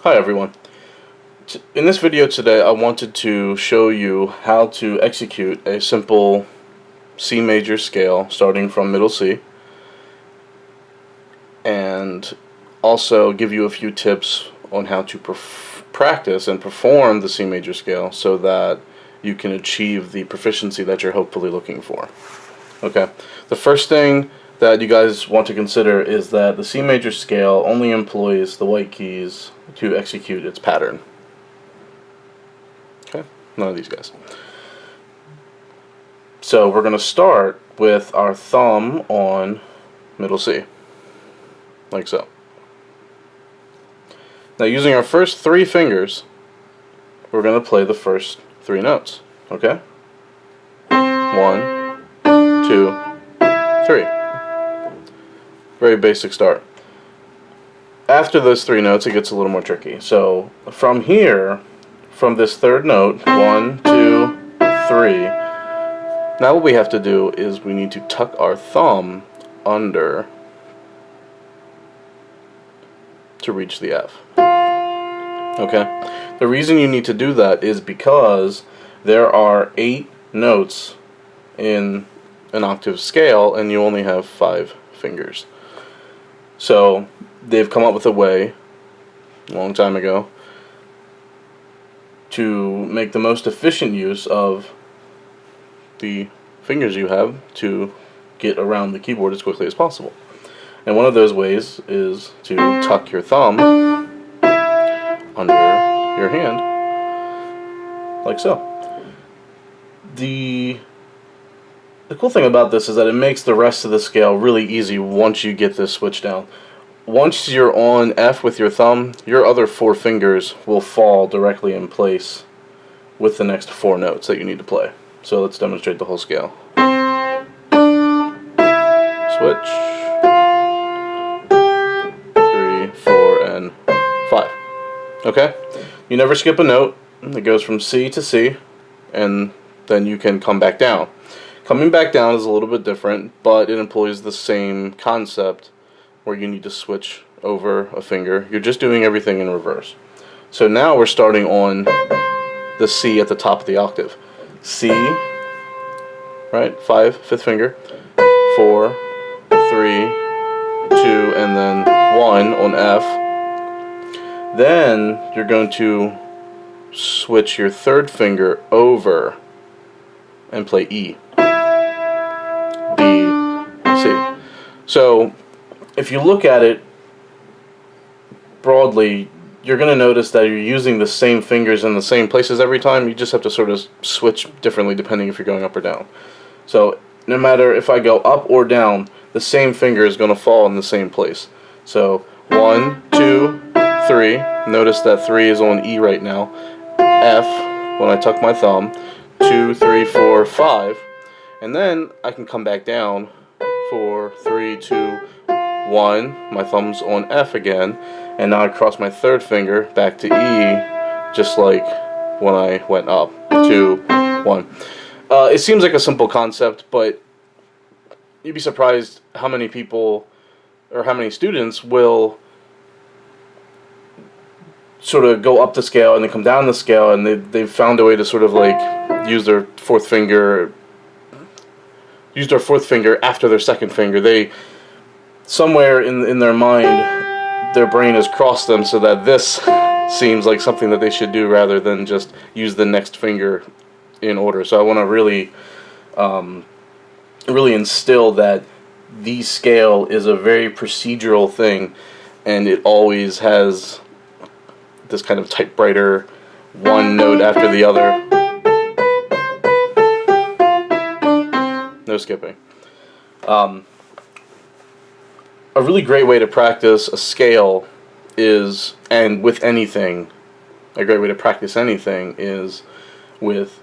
Hi everyone. In this video today I wanted to show you how to execute a simple C major scale starting from middle C, and also give you a few tips on how to practice and perform the C major scale so that you can achieve the proficiency that you're hopefully looking for. Okay, the first thing that you guys want to consider is that the C major scale only employs the white keys to execute its pattern. Okay, none of these guys. So we're going to start with our thumb on middle C, like so. Now using our first three fingers, we're going to play the first three notes. Okay? 1, 2, 3. Very basic start. After those three notes, it gets a little more tricky. So from here, from this third note, 1, 2, 3, now what we have to do is we need to tuck our thumb under to reach the F. Okay? The reason you need to do that is because there are 8 notes in an octave scale and you only have 5 fingers. So they've come up with a way, a long time ago, to make the most efficient use of the fingers you have to get around the keyboard as quickly as possible. And one of those ways is to tuck your thumb under your hand, like so. The cool thing about this is that it makes the rest of the scale really easy once you get this switch down. Once you're on F with your thumb, your other 4 fingers will fall directly in place with the next 4 notes that you need to play. So let's demonstrate the whole scale. Switch. 3, 4, and 5. Okay? You never skip a note. It goes from C to C, and then you can come back down. Coming back down is a little bit different, but it employs the same concept where you need to switch over a finger. You're just doing everything in reverse. So now we're starting on the C at the top of the octave. C, right? 5, 5th finger. 4, 3, 2, and then 1 on F. Then you're going to switch your 3rd finger over and play E. D, C. So if you look at it broadly, you're going to notice that you're using the same fingers in the same places every time. You just have to sort of switch differently depending if you're going up or down. So no matter if I go up or down, the same finger is going to fall in the same place. So 1, 2, 3. Notice that 3 is on E right now. F when I tuck my thumb. 2, 3, 4, 5. And then I can come back down. 4, 3, 2, 1. My thumb's on F again. And now I cross my 3rd finger back to E, just like when I went up. 2, 1. It seems like a simple concept, but you'd be surprised how many people or how many students will sort of go up the scale and then come down the scale, and they've found a way to sort of like use their 4th finger after their 2nd finger. They somewhere in their mind, their brain has crossed them so that this seems like something that they should do rather than just use the next finger in order. So I want to really instill that the scale is a very procedural thing, and it always has this kind of typewriter, one note after the other. No skipping. A really great way to practice a scale is, and with anything, a great way to practice anything is with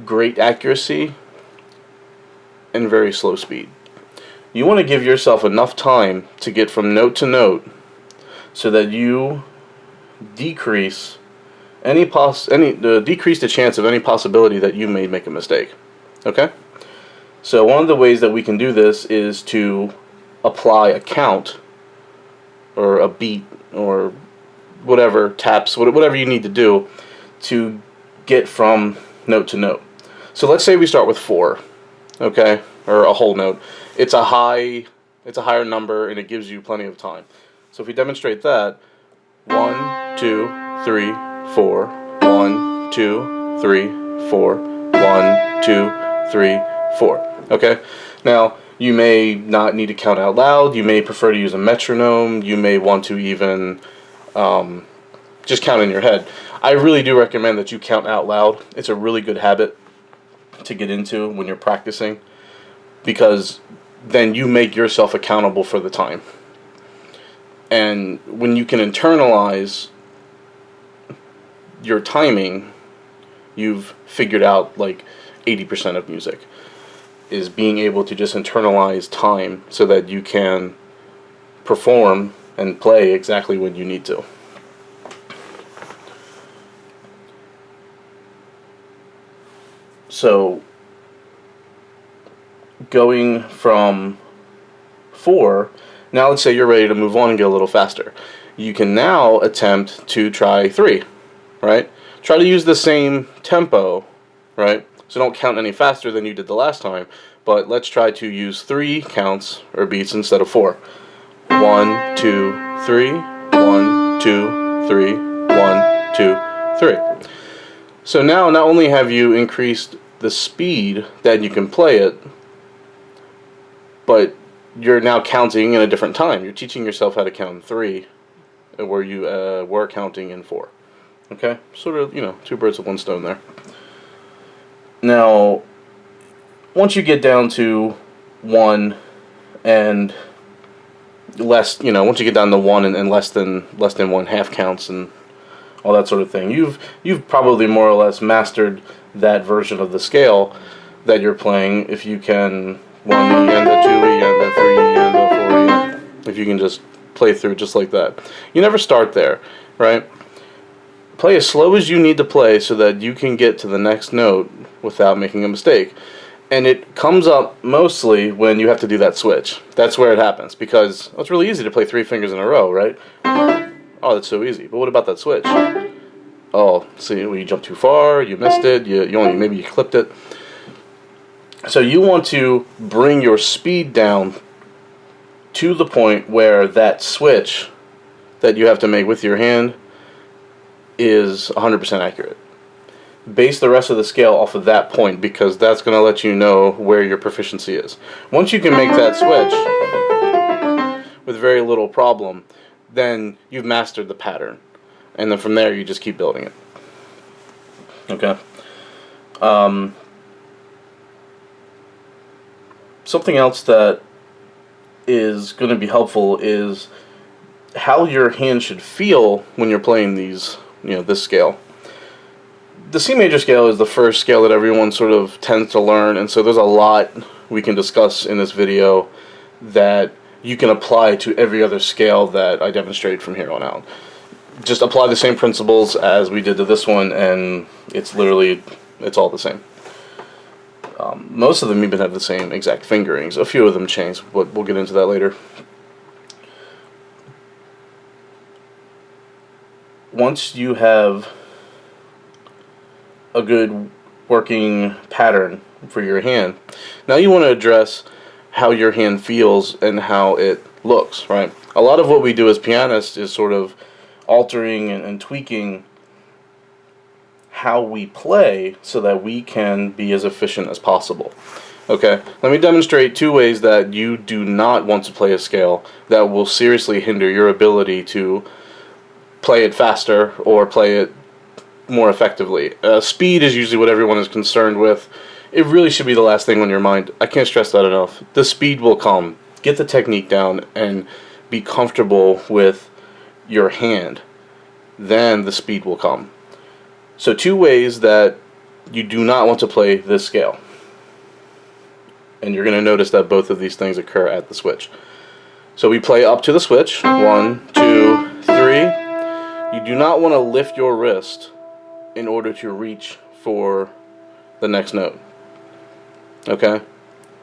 great accuracy and very slow speed. You want to give yourself enough time to get from note to note so that you decrease decrease the chance of any possibility that you may make a mistake. Okay? So one of the ways that we can do this is to apply a count or a beat or whatever taps, whatever you need to do to get from note to note. So let's say we start with 4, okay, or a whole note. It's a higher number, and it gives you plenty of time. So if we demonstrate that, 1, 2, 3, 4, 1, 2, 3, 4, 1, 2, 3, 4. Okay? Now, you may not need to count out loud. You may prefer to use a metronome. You may want to even just count in your head. I really do recommend that you count out loud. It's a really good habit to get into when you're practicing, because then you make yourself accountable for the time. And when you can internalize your timing, you've figured out like 80% of music, is being able to just internalize time so that you can perform and play exactly when you need to. So going from 4, now let's say you're ready to move on and get a little faster. You can now attempt to try 3, right? Try to use the same tempo, right? So don't count any faster than you did the last time, but let's try to use 3 counts or beats instead of 4. 1, 2, 3, 1, 2, 3, 1, 2, 3. So now not only have you increased the speed that you can play it, but you're now counting in a different time. You're teaching yourself how to count in 3, where you were counting in 4. Okay? Sort of, 2 birds with 1 stone there. Now, once you get down to 1 and less, once you get down to 1 and less than 1 half counts and all that sort of thing, you've probably more or less mastered that version of the scale that you're playing. If you can 1 E and a 2 E and a 3 E and a 4 E, if you can just play through just like that. You never start there, right? Play as slow as you need to play so that you can get to the next note without making a mistake. And it comes up mostly when you have to do that switch. That's where it happens, because it's really easy to play 3 fingers in a row, right? Oh, that's so easy. But what about that switch? Oh, see, well, you jumped too far, you missed it, maybe you clipped it. So you want to bring your speed down to the point where that switch that you have to make with your hand is 100% accurate. Base the rest of the scale off of that point, because that's going to let you know where your proficiency is. Once you can make that switch with very little problem, then you've mastered the pattern. And then from there, you just keep building it. Okay? Something else that is going to be helpful is how your hand should feel when you're playing these, this scale. The C major scale is the first scale that everyone sort of tends to learn, and so there's a lot we can discuss in this video that you can apply to every other scale that I demonstrate from here on out. Just apply the same principles as we did to this one, and it's all the same. Most of them even have the same exact fingerings. A few of them change, but we'll get into that later. Once you have a good working pattern for your hand, now you want to address how your hand feels and how it looks, right? A lot of what we do as pianists is sort of altering and tweaking how we play so that we can be as efficient as possible. Okay, let me demonstrate 2 ways that you do not want to play a scale that will seriously hinder your ability to play it faster or play it more effectively. Speed is usually what everyone is concerned with. It really should be the last thing on your mind. I can't stress that enough. The speed will come. Get the technique down and be comfortable with your hand. Then the speed will come. So 2 ways that you do not want to play this scale. And you're going to notice that both of these things occur at the switch. So we play up to the switch. 1, 2, 3. You do not want to lift your wrist in order to reach for the next note. Okay?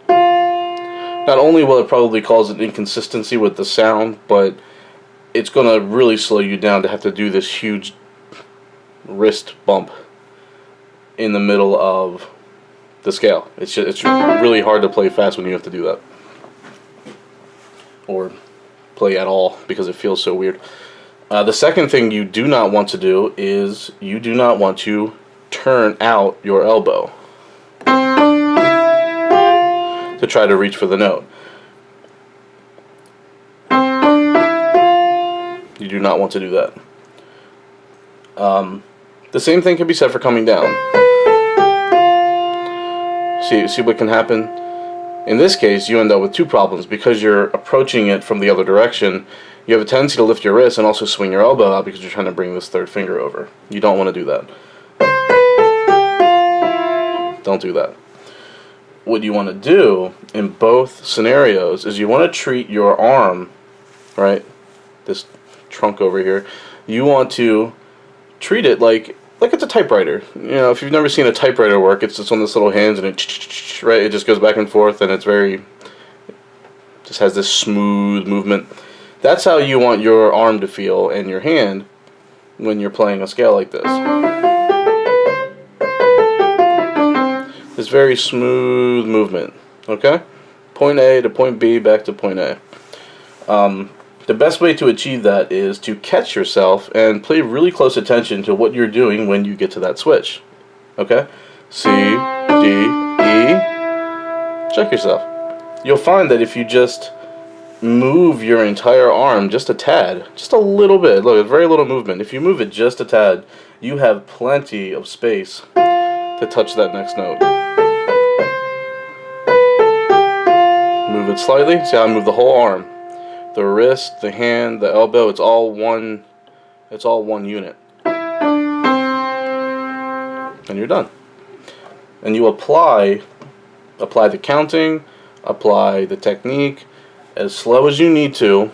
Not only will it probably cause an inconsistency with the sound, but it's going to really slow you down to have to do this huge wrist bump in the middle of the scale. It's really hard to play fast when you have to do that, or play at all, because it feels so weird. The second thing you do not want to do is you do not want to turn out your elbow to try to reach for the note. You do not want to do that. The same thing can be said for coming down. See what can happen? In this case, you end up with two problems. Because you're approaching it from the other direction, you have a tendency to lift your wrist and also swing your elbow out because you're trying to bring this third finger over. You don't want to do that. Don't do that. What you want to do in both scenarios is you want to treat your arm, right, this trunk over here, you want to treat it like it's a typewriter. You know, if you've never seen a typewriter work, it's just on this little hands and it just goes back and forth, and it's just has this smooth movement. That's how you want your arm to feel and your hand when you're playing a scale like this. This very smooth movement, okay? Point A to point B, back to point A. The best way to achieve that is to catch yourself and pay really close attention to what you're doing when you get to that switch, okay? C, D, E. Check yourself. You'll find that if you just move your entire arm just a tad, just a little bit, look, very little movement. If you move it just a tad, you have plenty of space to touch that next note. Move it slightly. See how I move the whole arm. The wrist, the hand, the elbow, it's all one unit. And you're done. And you apply the counting, apply the technique as slow as you need to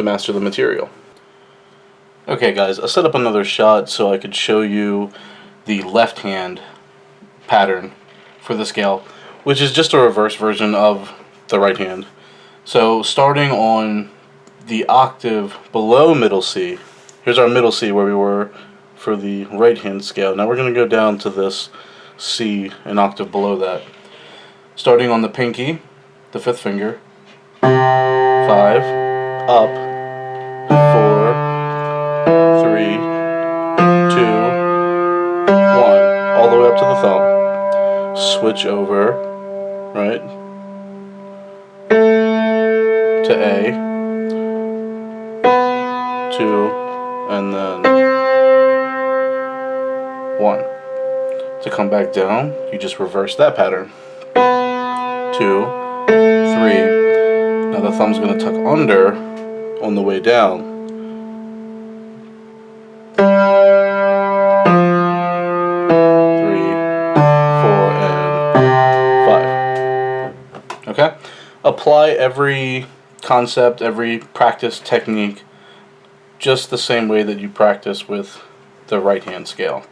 master the material. Okay guys, I set up another shot so I could show you the left hand pattern for the scale, which is just a reverse version of the right hand. So starting on the octave below middle C, here's our middle C where we were for the right hand scale. Now we're going to go down to this C, an octave below that. Starting on the pinky, the fifth finger, 5, up, 4, 3, 2, 1, all the way up to the thumb. Switch over, right, to A, 2, and then 1. To come back down, you just reverse that pattern. 2, 3. Now the thumb's going to tuck under on the way down. 3, 4, and 5. Okay? Apply every concept, every practice technique just the same way that you practice with the right hand scale.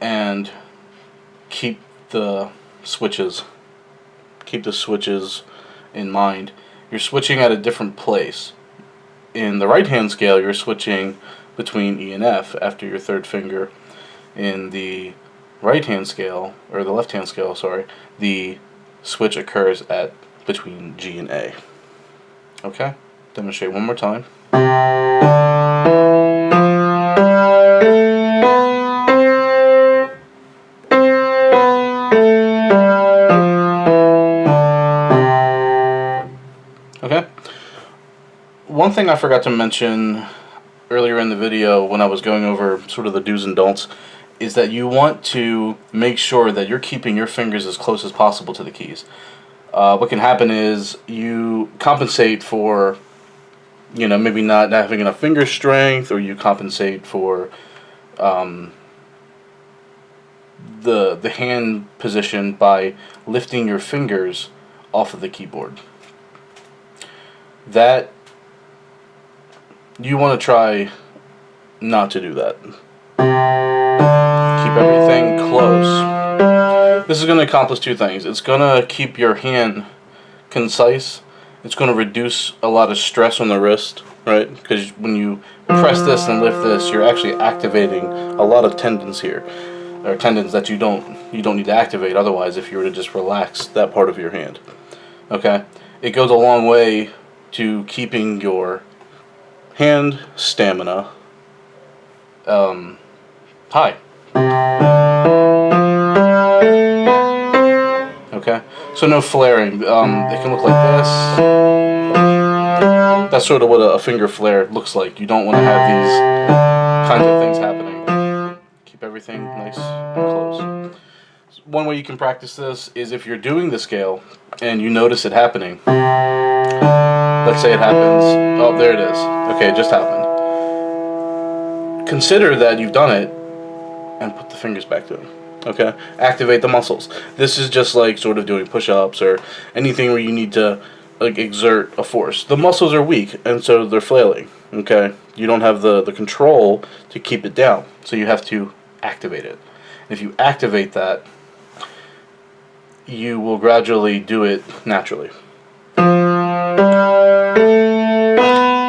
And keep the switches in mind. You're switching at a different place. In the right hand scale, you're switching between E and F after your third finger. In the right hand scale, or the left hand scale, sorry, the switch occurs at between G and A. Okay? Demonstrate one more time. Okay? One thing I forgot to mention earlier in the video when I was going over sort of the do's and don'ts is that you want to make sure that you're keeping your fingers as close as possible to the keys. What can happen is you compensate for, you know, maybe not having enough finger strength, or you compensate for the hand position by lifting your fingers off of the keyboard. That you want to try not to do that. Keep everything close. This is going to accomplish two things. It's going to keep your hand concise. It's going to reduce a lot of stress on the wrist right? Because when you press this and lift this, you're actually activating a lot of tendons here, or tendons that you don't need to activate otherwise if you were to just relax that part of your hand. Okay, it goes a long way to keeping your hand stamina high. Okay, so no flaring. It can look like this. That's sort of what a finger flare looks like. You don't want to have these kinds of things happening. Keep everything nice and close. One way you can practice this is if you're doing the scale and you notice it happening. Let's say it happens. Oh, there it is. Okay, it just happened. Consider that you've done it and put the fingers back to it. Okay? Activate the muscles. This is just like sort of doing push-ups or anything where you need to like exert a force. The muscles are weak and so they're flailing. Okay? You don't have the control to keep it down. So you have to activate it. If you activate that, you will gradually do it naturally.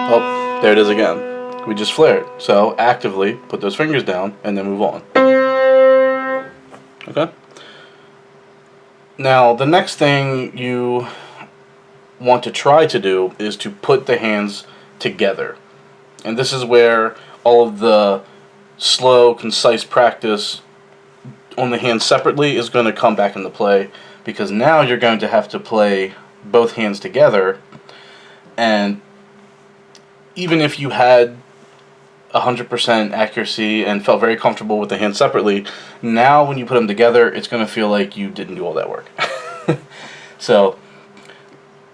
Oh, there it is again. We just flared. So actively put those fingers down and then move on. Okay? Now, the next thing you want to try to do is to put the hands together. And this is where all of the slow, concise practice on the hands separately is going to come back into play, because now you're going to have to play both hands together, and even if you had 100% accuracy and felt very comfortable with the hands separately, now when you put them together, it's going to feel like you didn't do all that work. So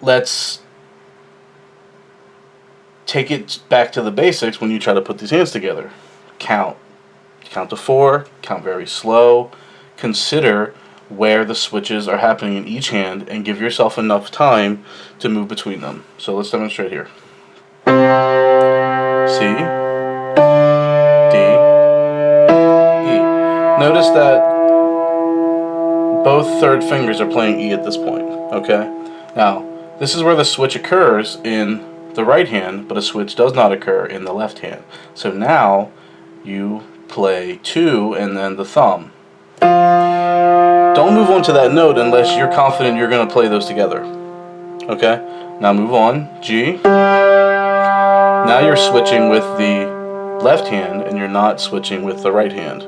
let's take it back to the basics when you try to put these hands together. Count to 4, count very slow, consider where the switches are happening in each hand, and give yourself enough time to move between them. So let's demonstrate here. C, D, E. Notice that both third fingers are playing E at this point, okay? Now, this is where the switch occurs in the right hand, but a switch does not occur in the left hand. So now you play 2 and then the thumb. Don't move on to that note unless you're confident you're going to play those together. Okay? Now move on. G. Now you're switching with the left hand and you're not switching with the right hand.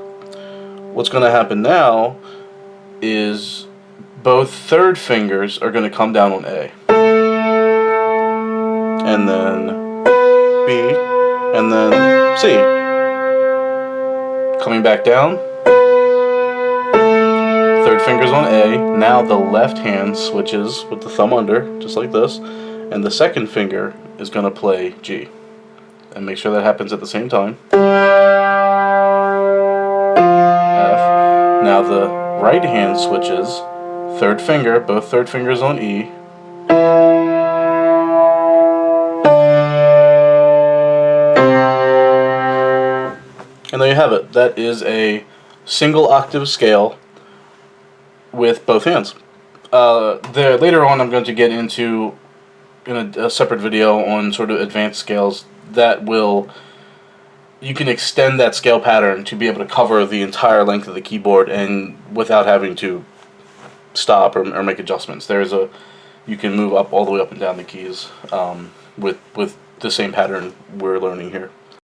What's going to happen now is both third fingers are going to come down on A. And then B. And then C. Coming back down. Third finger's on A. Now the left hand switches with the thumb under, just like this. And the second finger is going to play G. And make sure that happens at the same time. F. Now the right hand switches. Third finger, both third fingers on E. And there you have it. That is a single octave scale with both hands. Later on I'm going to get into in a separate video on sort of advanced scales that you can extend that scale pattern to be able to cover the entire length of the keyboard and without having to stop or make adjustments. You can move up all the way up and down the keys with the same pattern we're learning here.